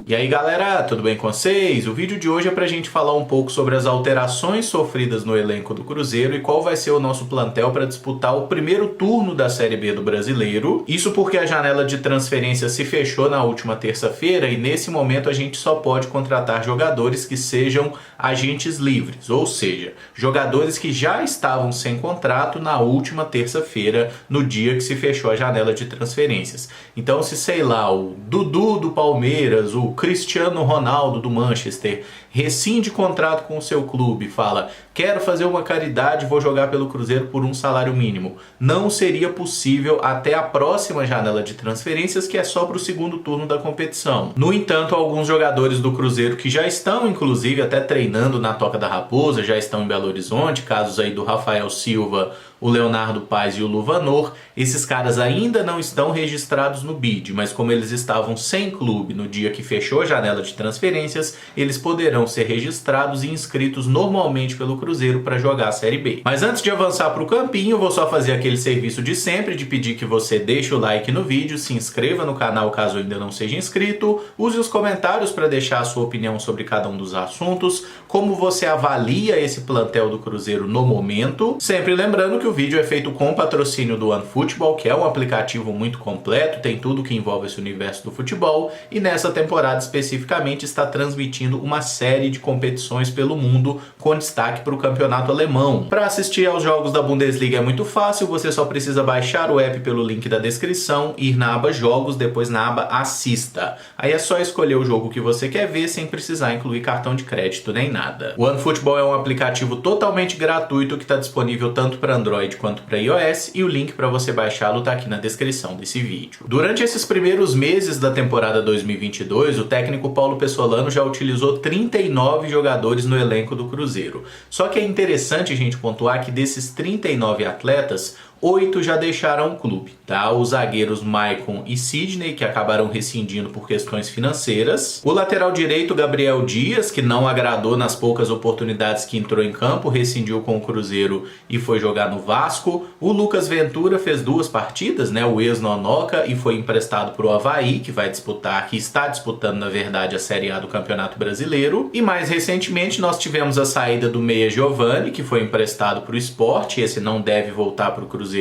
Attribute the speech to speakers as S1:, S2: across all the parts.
S1: E aí galera, tudo bem com vocês? O vídeo de hoje é pra gente falar um pouco sobre as alterações sofridas no elenco do Cruzeiro e qual vai ser o nosso plantel para disputar o primeiro turno da Série B do Brasileiro. Isso porque a janela de transferência se fechou na última terça-feira e nesse momento a gente só pode contratar jogadores que sejam agentes livres, ou seja, jogadores que já estavam sem contrato na última terça-feira, no dia que se fechou a janela de transferências. Então se, sei lá, o Dudu do Palmeiras, o Cristiano Ronaldo do Manchester rescinde contrato com o seu clube, fala: quero fazer uma caridade, vou jogar pelo Cruzeiro por um salário mínimo. Não seria possível até a próxima janela de transferências, que é só para o segundo turno da competição. No entanto, alguns jogadores do Cruzeiro que já estão, inclusive, até treinando na Toca da Raposa, já estão em Belo Horizonte, casos aí do Rafael Silva, o Leonardo Paes e o Luvanor, esses caras ainda não estão registrados no BID, mas como eles estavam sem clube no dia que fechou a janela de transferências, eles poderão ser registrados e inscritos normalmente pelo Cruzeiro para jogar a Série B. Mas antes de avançar para o campinho, vou só fazer aquele serviço de sempre, de pedir que você deixe o like no vídeo, se inscreva no canal caso ainda não seja inscrito, use os comentários para deixar a sua opinião sobre cada um dos assuntos, como você avalia esse plantel do Cruzeiro no momento, sempre lembrando que o vídeo é feito com patrocínio do OneFootball, que é um aplicativo muito completo, tem tudo que envolve esse universo do futebol, e nessa temporada especificamente está transmitindo uma série de competições pelo mundo, com destaque para o campeonato alemão. Para assistir aos jogos da Bundesliga é muito fácil, você só precisa baixar o app pelo link da descrição, ir na aba Jogos, depois na aba Assista. Aí é só escolher o jogo que você quer ver sem precisar incluir cartão de crédito nem nada. O OneFootball é um aplicativo totalmente gratuito que está disponível tanto para Android quanto para iOS, e o link para você baixá-lo está aqui na descrição desse vídeo. Durante esses primeiros meses da temporada 2022, o técnico Paulo Pessolano já utilizou 39 jogadores no elenco do Cruzeiro. Só que é interessante a gente pontuar que desses 39 atletas, 8 já deixaram o clube, tá? Os zagueiros Maicon e Sidney, que acabaram rescindindo por questões financeiras. O lateral direito Gabriel Dias, que não agradou nas poucas oportunidades que entrou em campo, rescindiu com o Cruzeiro e foi jogar no Vasco. O Lucas Ventura fez 2 partidas, né? O ex-Nonoca, e foi emprestado para o Avaí, que vai disputar, que está disputando, na verdade, a Série A do Campeonato Brasileiro. E mais recentemente nós tivemos a saída do meia Giovani, que foi emprestado para o Sport. Esse não deve voltar para o Cruzeiro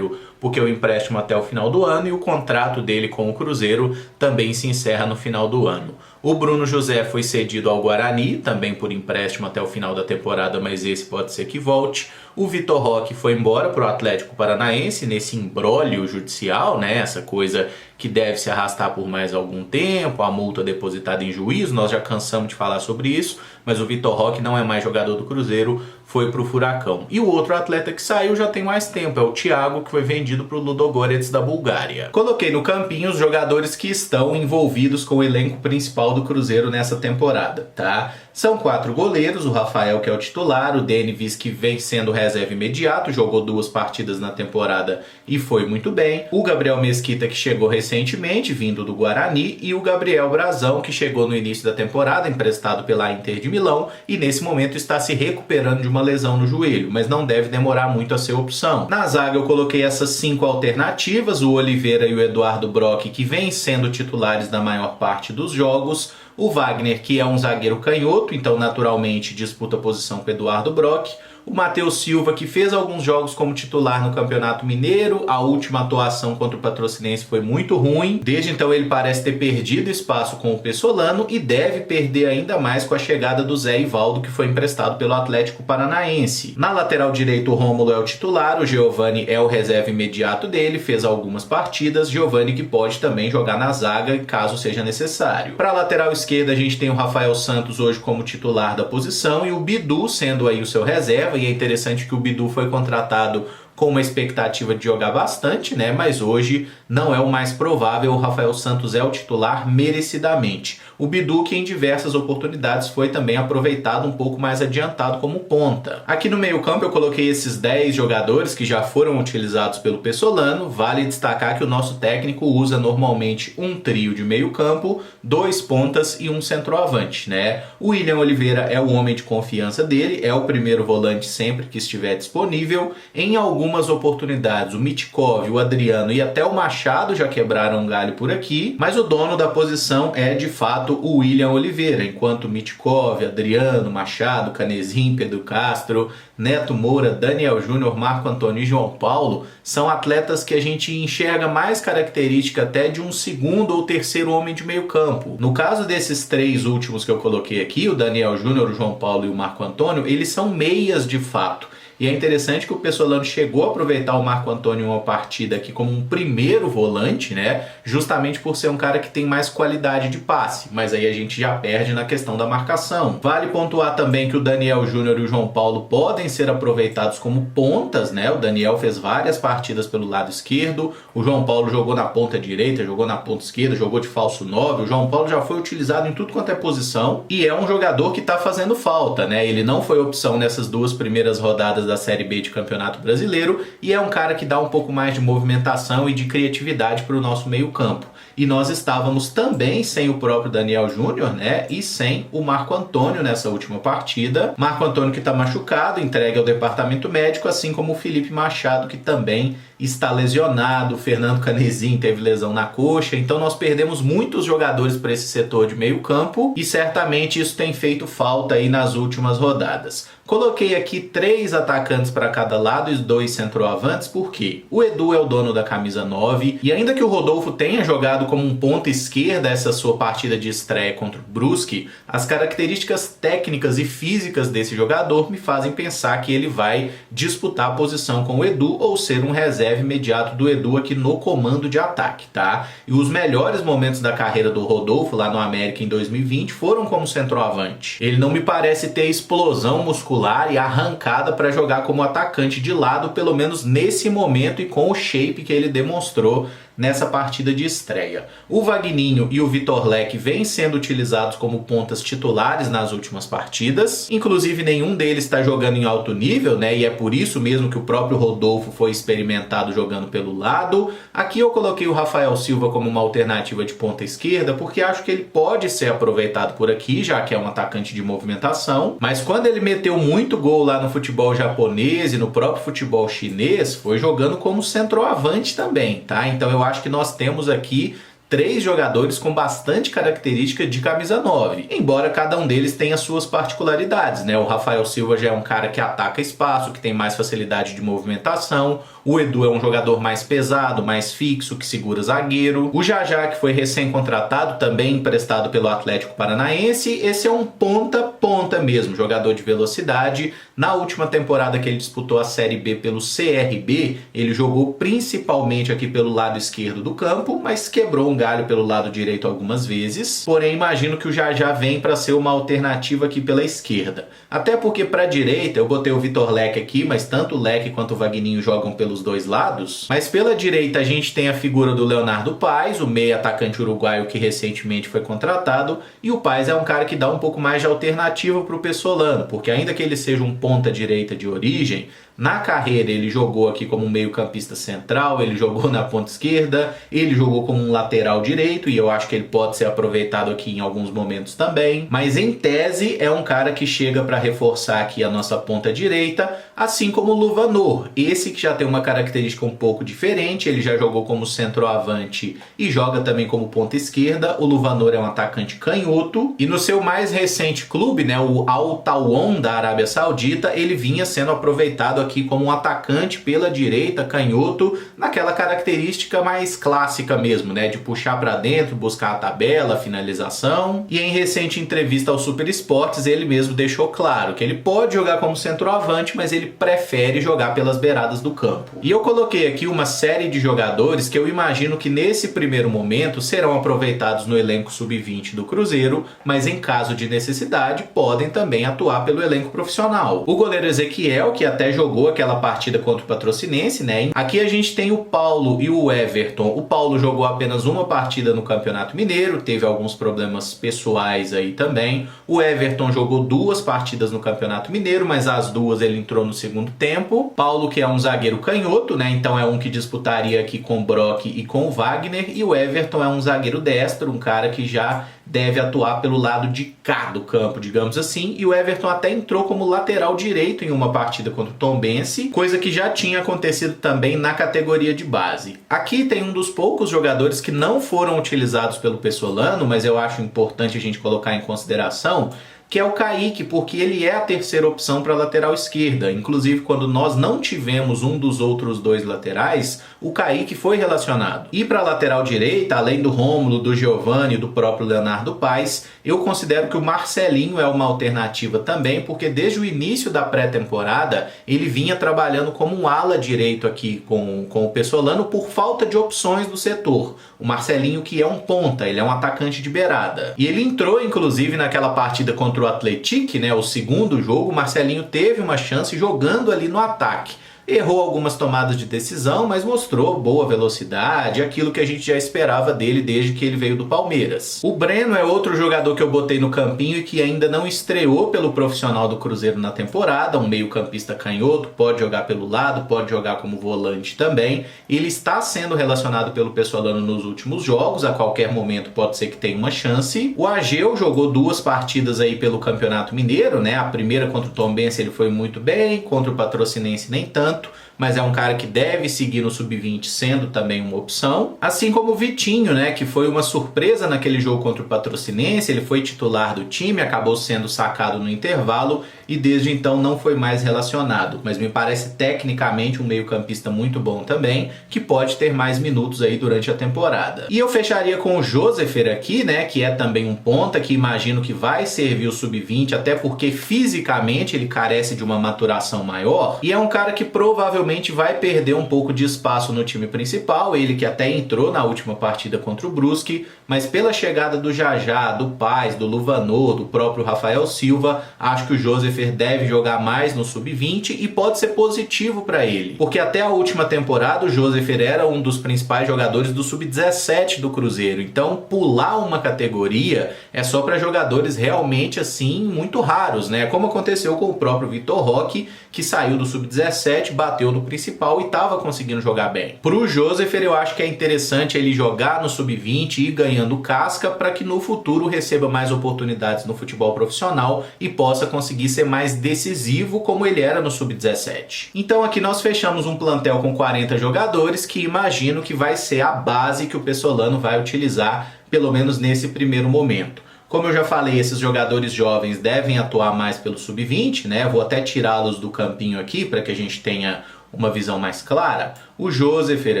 S1: porque o empréstimo até o final do ano e o contrato dele com o Cruzeiro também se encerra no final do ano. O Bruno José foi cedido ao Guarani, também por empréstimo até o final da temporada, mas esse pode ser que volte. O Vitor Roque foi embora para o Atlético Paranaense nesse imbróglio judicial, né? Essa coisa que deve se arrastar por mais algum tempo, a multa depositada em juízo, nós já cansamos de falar sobre isso, mas o Vitor Roque não é mais jogador do Cruzeiro, foi para o Furacão. E o outro atleta que saiu já tem mais tempo, é o Thiago, que foi vendido para o Ludogorets da Bulgária. Coloquei no campinho os jogadores que estão envolvidos com o elenco principal do Cruzeiro nessa temporada, tá? São 4 goleiros, o Rafael, que é o titular, o Denis, que vem sendo reserva imediato, jogou 2 partidas na temporada e foi muito bem, o Gabriel Mesquita, que chegou recentemente, vindo do Guarani, e o Gabriel Brazão, que chegou no início da temporada, emprestado pela Inter de Milão, e nesse momento está se recuperando de uma lesão no joelho, mas não deve demorar muito a ser opção. Na zaga eu coloquei essas 5 alternativas, o Oliveira e o Eduardo Brock, que vêm sendo titulares na maior parte dos jogos, o Wagner, que é um zagueiro canhoto, então naturalmente disputa a posição com o Eduardo Brock, o Matheus Silva, que fez alguns jogos como titular no Campeonato Mineiro, a última atuação contra o Patrocinense foi muito ruim, desde então ele parece ter perdido espaço com o Pessolano e deve perder ainda mais com a chegada do Zé Ivaldo, que foi emprestado pelo Atlético Paranaense. Na lateral direita o Rômulo é o titular, o Giovani é o reserva imediato dele, fez algumas partidas, Giovani que pode também jogar na zaga caso seja necessário. Para a lateral esquerda a gente tem o Rafael Santos hoje como titular da posição e o Bidu sendo aí o seu reserva, e é interessante que o Bidu foi contratado com uma expectativa de jogar bastante, né? Mas hoje não é o mais provável, o Rafael Santos é o titular merecidamente. O Bidu, que em diversas oportunidades foi também aproveitado um pouco mais adiantado como ponta. Aqui no meio-campo eu coloquei esses 10 jogadores que já foram utilizados pelo Pessolano. Vale destacar que o nosso técnico usa normalmente um trio de meio-campo, 2 pontas e um centroavante, né? O William Oliveira é o homem de confiança dele, é o primeiro volante sempre que estiver disponível. Em algumas algumas oportunidades. O Mitkov, o Adriano e até o Machado já quebraram um galho por aqui, mas o dono da posição é de fato o William Oliveira, enquanto Mitkov, Adriano, Machado, Canezin, Pedro Castro, Neto Moura, Daniel Júnior, Marco Antônio e João Paulo são atletas que a gente enxerga mais característica até de um segundo ou terceiro homem de meio campo. No caso desses três últimos que eu coloquei aqui, o Daniel Júnior, o João Paulo e o Marco Antônio, eles são meias de fato. E é interessante que o Pessolano chegou a aproveitar o Marco Antônio em uma partida aqui como um primeiro volante, né? Justamente por ser um cara que tem mais qualidade de passe. Mas aí a gente já perde na questão da marcação. Vale pontuar também que o Daniel Júnior e o João Paulo podem ser aproveitados como pontas, né? O Daniel fez várias partidas pelo lado esquerdo. O João Paulo jogou na ponta direita, jogou na ponta esquerda, jogou de falso 9. O João Paulo já foi utilizado em tudo quanto é posição. E é um jogador que tá fazendo falta, né? Ele não foi opção nessas duas primeiras rodadas da Série B de Campeonato Brasileiro e é um cara que dá um pouco mais de movimentação e de criatividade para o nosso meio campo. E nós estávamos também sem o próprio Daniel Júnior, né? E sem o Marco Antônio nessa última partida. Marco Antônio que está machucado, entregue ao departamento médico, assim como o Felipe Machado, que também está lesionado. O Fernando Canezin teve lesão na coxa. Então nós perdemos muitos jogadores para esse setor de meio campo e certamente isso tem feito falta aí nas últimas rodadas. Coloquei aqui 3 atacantes para cada lado e 2 centroavantes, porque o Edu é o dono da camisa 9 e ainda que o Rodolfo tenha jogado como um ponta esquerda essa sua partida de estreia contra o Brusque, as características técnicas e físicas desse jogador me fazem pensar que ele vai disputar a posição com o Edu ou ser um reserva imediato do Edu aqui no comando de ataque, tá? E os melhores momentos da carreira do Rodolfo lá no América em 2020 foram como centroavante. Ele não me parece ter explosão muscular e arrancada para jogar como atacante de lado, pelo menos nesse momento e com o shape que ele demonstrou nessa partida de estreia. O Vagninho e o Vitor Leque vêm sendo utilizados como pontas titulares nas últimas partidas. Inclusive nenhum deles está jogando em alto nível, né? E é por isso mesmo que o próprio Rodolfo foi experimentado jogando pelo lado. Aqui eu coloquei o Rafael Silva como uma alternativa de ponta esquerda, porque acho que ele pode ser aproveitado por aqui, já que é um atacante de movimentação. Mas quando ele meteu muito gol lá no futebol japonês e no próprio futebol chinês, foi jogando como centroavante também, tá? Então eu acho que nós temos aqui 3 jogadores com bastante característica de camisa 9, embora cada um deles tenha suas particularidades, né? O Rafael Silva já é um cara que ataca espaço, que tem mais facilidade de movimentação. O Edu é um jogador mais pesado, mais fixo, que segura zagueiro. O Jajá, que foi recém-contratado, também emprestado pelo Atlético Paranaense. Esse é um ponta mesmo, jogador de velocidade. Na última temporada que ele disputou a Série B pelo CRB, ele jogou principalmente aqui pelo lado esquerdo do campo, mas quebrou um galho pelo lado direito algumas vezes. Porém, imagino que o Jajá vem para ser uma alternativa aqui pela esquerda. Até porque para a direita, eu botei o Vitor Leque aqui, mas tanto o Leque quanto o Vagninho jogam pelos dois lados. Mas pela direita a gente tem a figura do Leonardo Paes, o meio atacante uruguaio que recentemente foi contratado. E o Paes é um cara que dá um pouco mais de alternativa para o Pessolano, porque ainda que ele seja um ponta direita de origem, na carreira ele jogou aqui como um meio-campista central, ele jogou na ponta esquerda, ele jogou como um lateral direito e eu acho que ele pode ser aproveitado aqui em alguns momentos também. Mas em tese é um cara que chega para reforçar aqui a nossa ponta direita, assim como o Luvanor. Esse que já tem uma característica um pouco diferente, ele já jogou como centroavante e joga também como ponta esquerda. O Luvanor é um atacante canhoto e no seu mais recente clube, né, o Al Tawon da Arábia Saudita, ele vinha sendo aproveitado aqui como um atacante pela direita, canhoto, naquela característica mais clássica mesmo, né, de puxar para dentro, buscar a tabela, a finalização. E em recente entrevista ao Super Esportes, ele mesmo deixou claro que ele pode jogar como centroavante, mas ele prefere jogar pelas beiradas do campo. E eu coloquei aqui uma série de jogadores que eu imagino que nesse primeiro momento serão aproveitados no elenco sub-20 do Cruzeiro, mas em caso de necessidade podem também atuar pelo elenco profissional. O goleiro Ezequiel, que até jogou aquela partida contra o Patrocinense, né? Aqui a gente tem o Paulo e o Everton. O Paulo jogou apenas uma partida no Campeonato Mineiro, teve alguns problemas pessoais aí também. O Everton jogou 2 partidas no Campeonato Mineiro, mas as 2 ele entrou no segundo tempo. Paulo, que é um zagueiro canhoto, né? Então é um que disputaria aqui com o Brock e com o Wagner. E o Everton é um zagueiro destro, um cara que já deve atuar pelo lado de cá do campo, digamos assim. E o Everton até entrou como lateral direito em uma partida contra o Tombense, coisa que já tinha acontecido também na categoria de base. Aqui tem um dos poucos jogadores que não foram utilizados pelo Pessolano, mas eu acho importante a gente colocar em consideração, que é o Kaique, porque ele é a terceira opção para a lateral esquerda. Inclusive, quando nós não tivemos um dos outros dois laterais, o Kaique foi relacionado. E para a lateral direita, além do Rômulo, do Giovani e do próprio Leonardo Paes, eu considero que o Marcelinho é uma alternativa também, porque desde o início da pré-temporada, ele vinha trabalhando como um ala direito aqui com o Pessolano por falta de opções do setor. O Marcelinho, que é um ponta, ele é um atacante de beirada. E ele entrou, inclusive, naquela partida contra o Atlético, né, o segundo jogo. O Marcelinho teve uma chance jogando ali no ataque. Errou algumas tomadas de decisão, mas mostrou boa velocidade, aquilo que a gente já esperava dele desde que ele veio do Palmeiras. O Breno é outro jogador que eu botei no campinho e que ainda não estreou pelo profissional do Cruzeiro na temporada, um meio-campista canhoto, pode jogar pelo lado, pode jogar como volante também. Ele está sendo relacionado pelo Pessolano nos últimos jogos, a qualquer momento pode ser que tenha uma chance. O Ageu jogou 2 partidas aí pelo Campeonato Mineiro, né? A primeira contra o Tombense ele foi muito bem, contra o Patrocinense nem tanto, mas é um cara que deve seguir no sub-20 sendo também uma opção. Assim como o Vitinho, né, que foi uma surpresa naquele jogo contra o Patrocinense, ele foi titular do time, acabou sendo sacado no intervalo e desde então não foi mais relacionado. Mas me parece tecnicamente um meio-campista muito bom também, que pode ter mais minutos aí durante a temporada. E eu fecharia com o Josefer aqui, né, que é também um ponta, que imagino que vai servir o sub-20, até porque fisicamente ele carece de uma maturação maior, e é um cara que provavelmente vai perder um pouco de espaço no time principal, ele que até entrou na última partida contra o Brusque, mas pela chegada do Jajá, do Paes, do Luvanor, do próprio Rafael Silva, acho que o Josefer deve jogar mais no sub-20 e pode ser positivo para ele, porque até a última temporada o Josefer era um dos principais jogadores do sub-17 do Cruzeiro, então pular uma categoria é só para jogadores realmente assim muito raros, né? Como aconteceu com o próprio Vitor Roque, que saiu do sub-17, bateu no principal e estava conseguindo jogar bem. Pro Josefer eu acho que é interessante ele jogar no sub-20 e ir ganhando casca para que no futuro receba mais oportunidades no futebol profissional e possa conseguir ser mais decisivo como ele era no sub-17. Então aqui nós fechamos um plantel com 40 jogadores que imagino que vai ser a base que o Pessolano vai utilizar, pelo menos nesse primeiro momento. Como eu já falei, esses jogadores jovens devem atuar mais pelo sub-20, né? Vou até tirá-los do campinho aqui para que a gente tenha uma visão mais clara. O Josefer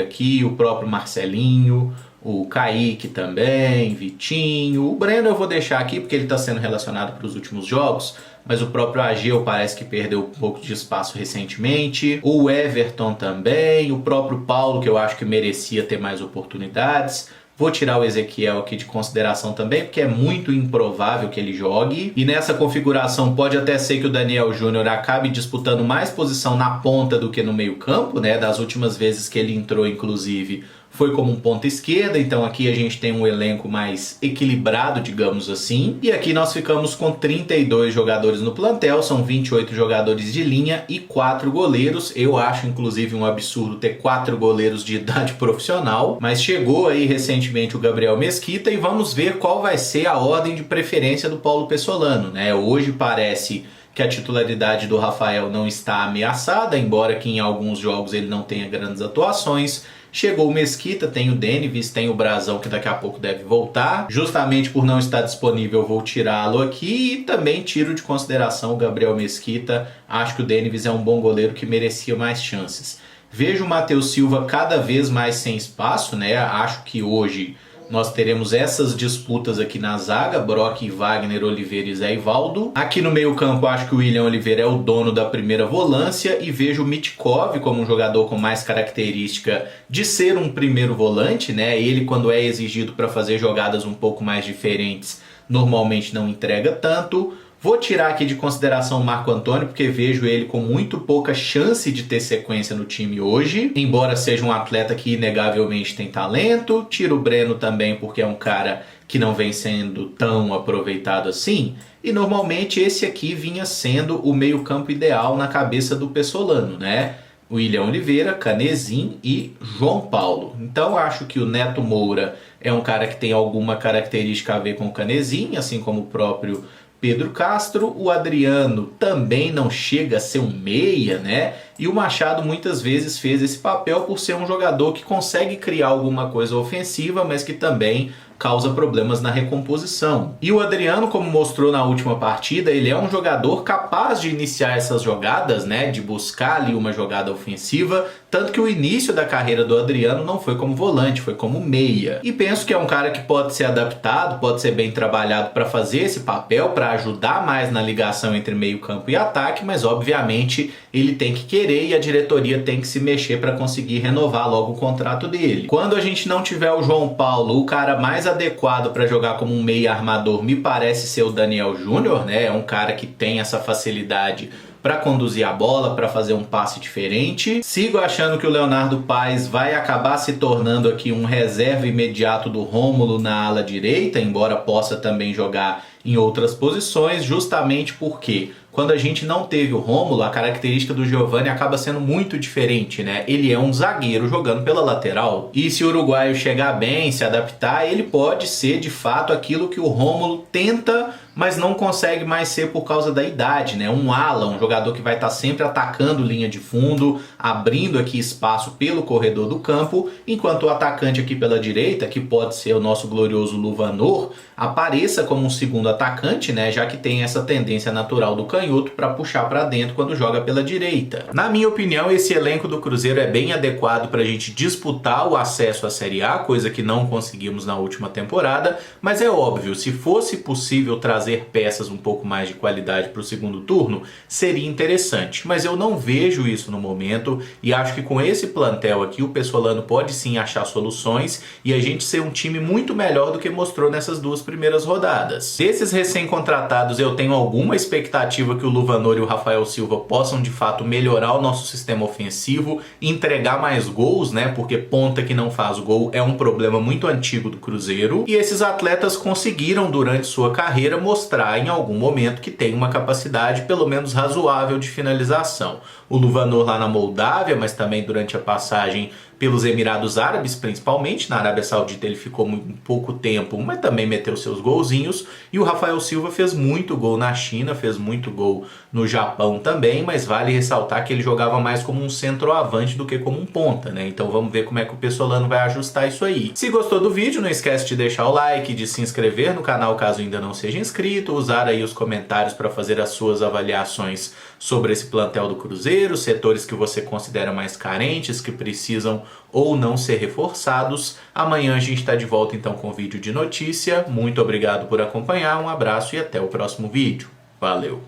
S1: aqui, o próprio Marcelinho, o Kaique também, Vitinho. O Breno eu vou deixar aqui porque ele está sendo relacionado para os últimos jogos, mas o próprio Ageu parece que perdeu um pouco de espaço recentemente. O Everton também, o próprio Paulo, que eu acho que merecia ter mais oportunidades. Vou tirar o Ezequiel aqui de consideração também, porque é muito improvável que ele jogue. E nessa configuração pode até ser que o Daniel Júnior acabe disputando mais posição na ponta do que no meio campo, né? Das últimas vezes que ele entrou, inclusive, foi como um ponta esquerda, então aqui a gente tem um elenco mais equilibrado, digamos assim. E aqui nós ficamos com 32 jogadores no plantel, são 28 jogadores de linha e 4 goleiros. Eu acho inclusive um absurdo ter 4 goleiros de idade profissional, mas chegou aí recentemente o Gabriel Mesquita e vamos ver qual vai ser a ordem de preferência do Paulo Pessolano, né? Hoje parece que a titularidade do Rafael não está ameaçada, embora que em alguns jogos ele não tenha grandes atuações. Chegou o Mesquita, tem o Denivis, tem o Brazão que daqui a pouco deve voltar. Justamente por não estar disponível, vou tirá-lo aqui e também tiro de consideração o Gabriel Mesquita. Acho que o Denivis é um bom goleiro que merecia mais chances. Vejo o Matheus Silva cada vez mais sem espaço, né? Acho que hoje nós teremos essas disputas aqui na zaga, Brock, Wagner, Oliveira e Zé Ivaldo. Aqui no meio campo acho que o William Oliveira é o dono da primeira volância e vejo o Mitkov como um jogador com mais característica de ser um primeiro volante, né? Ele, quando é exigido para fazer jogadas um pouco mais diferentes, normalmente não entrega tanto. Vou tirar aqui de consideração o Marco Antônio, porque vejo ele com muito pouca chance de ter sequência no time hoje, embora seja um atleta que inegavelmente tem talento. Tiro o Breno também, porque é um cara que não vem sendo tão aproveitado assim. E normalmente esse aqui vinha sendo o meio-campo ideal na cabeça do Pessolano, né? William Oliveira, Canezin e João Paulo. Então acho que o Neto Moura é um cara que tem alguma característica a ver com o Canezin, assim como o próprio Pedro Castro. O Adriano também não chega a ser um meia, né? E o Machado muitas vezes fez esse papel por ser um jogador que consegue criar alguma coisa ofensiva, mas que também causa problemas na recomposição. E o Adriano, como mostrou na última partida, ele é um jogador capaz de iniciar essas jogadas, né, de buscar ali uma jogada ofensiva, tanto que o início da carreira do Adriano não foi como volante, foi como meia. E penso que é um cara que pode ser adaptado, pode ser bem trabalhado para fazer esse papel, para ajudar mais na ligação entre meio-campo e ataque, mas obviamente ele tem que querer e a diretoria tem que se mexer para conseguir renovar logo o contrato dele. Quando a gente não tiver o João Paulo, o cara mais adequado para jogar como um meia armador me parece ser o Daniel Júnior, né? É um cara que tem essa facilidade para conduzir a bola, para fazer um passe diferente. Sigo achando que o Leonardo Paes vai acabar se tornando aqui um reserva imediato do Rômulo na ala direita, embora possa também jogar em outras posições, justamente porque quando a gente não teve o Rômulo, a característica do Giovani acaba sendo muito diferente, né? Ele é um zagueiro jogando pela lateral. E se o uruguaio chegar bem, se adaptar, ele pode ser de fato aquilo que o Rômulo tenta, mas não consegue mais ser por causa da idade, né? Um ala, um jogador que vai estar sempre atacando linha de fundo, abrindo aqui espaço pelo corredor do campo, enquanto o atacante aqui pela direita, que pode ser o nosso glorioso Luvanor, apareça como um segundo atacante, né? Já que tem essa tendência natural do canhoto para puxar para dentro quando joga pela direita. Na minha opinião, esse elenco do Cruzeiro é bem adequado para a gente disputar o acesso à Série A, coisa que não conseguimos na última temporada, mas é óbvio, se fosse possível trazer peças um pouco mais de qualidade para o segundo turno, seria interessante, mas eu não vejo isso no momento e acho que com esse plantel aqui o Pessolano pode sim achar soluções e a gente ser um time muito melhor do que mostrou nessas duas primeiras rodadas. Desses recém-contratados eu tenho alguma expectativa que o Luvanor e o Rafael Silva possam de fato melhorar o nosso sistema ofensivo, entregar mais gols, né? Porque ponta que não faz gol é um problema muito antigo do Cruzeiro. E esses atletas conseguiram durante sua carreira mostrar em algum momento que tem uma capacidade pelo menos razoável de finalização. O Luvanor lá na Moldávia, mas também durante a passagem pelos Emirados Árabes, principalmente. Na Arábia Saudita ele ficou muito pouco tempo, mas também meteu seus golzinhos. E o Rafael Silva fez muito gol na China, fez muito gol no Japão também, mas vale ressaltar que ele jogava mais como um centroavante do que como um ponta, né? Então vamos ver como é que o Pessolano vai ajustar isso aí. Se gostou do vídeo, não esquece de deixar o like, de se inscrever no canal caso ainda não seja inscrito, usar aí os comentários para fazer as suas avaliações sobre esse plantel do Cruzeiro, setores que você considera mais carentes, que precisam ou não ser reforçados. Amanhã a gente está de volta então com vídeo de notícia. Muito obrigado por acompanhar, um abraço e até o próximo vídeo. Valeu!